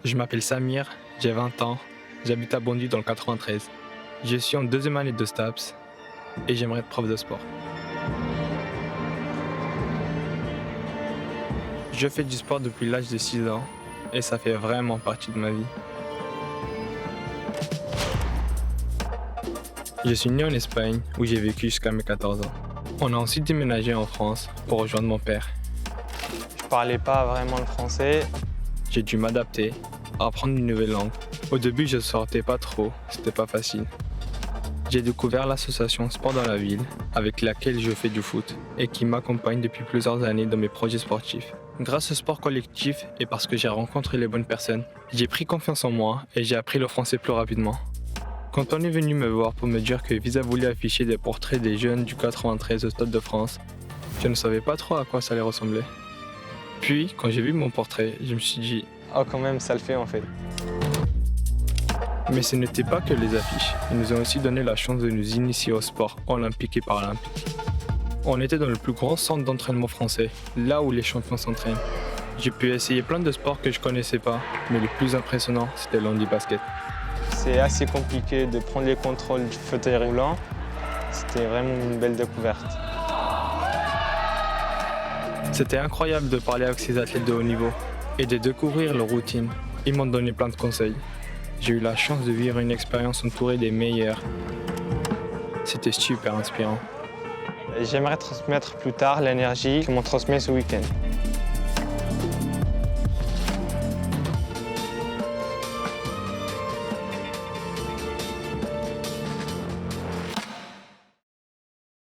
Je m'appelle Samir, j'ai 20 ans, j'habite à Bondy dans le 93. Je suis en deuxième année de STAPS et j'aimerais être prof de sport. Je fais du sport depuis l'âge de 6 ans et ça fait vraiment partie de ma vie. Je suis né en Espagne où j'ai vécu jusqu'à mes 14 ans. On a ensuite déménagé en France pour rejoindre mon père. Je parlais pas vraiment le français. J'ai dû m'adapter, apprendre une nouvelle langue. Au début, je sortais pas trop, c'était pas facile. J'ai découvert l'association Sport dans la ville, avec laquelle je fais du foot et qui m'accompagne depuis plusieurs années dans mes projets sportifs. Grâce au sport collectif et parce que j'ai rencontré les bonnes personnes, j'ai pris confiance en moi et j'ai appris le français plus rapidement. Quand on est venu me voir pour me dire que Visa voulait afficher des portraits des jeunes du 93 au Stade de France, je ne savais pas trop à quoi ça allait ressembler. Puis, quand j'ai vu mon portrait, je me suis dit, Oh, quand même, ça le fait en fait. mais ce n'était pas que les affiches. Ils nous ont aussi donné la chance de nous initier au sport olympique et paralympique. On était dans le plus grand centre d'entraînement français, là où les champions s'entraînent. J'ai pu essayer plein de sports que je connaissais pas, mais le plus impressionnant, c'était le handi-basket. C'est assez compliqué de prendre les contrôles du fauteuil roulant. C'était vraiment une belle découverte. C'était incroyable de parler avec ces athlètes de haut niveau et de découvrir leur routine. Ils m'ont donné plein de conseils. J'ai eu la chance de vivre une expérience entourée des meilleurs. C'était super inspirant. J'aimerais transmettre plus tard l'énergie qu'on m'ont transmise ce week-end.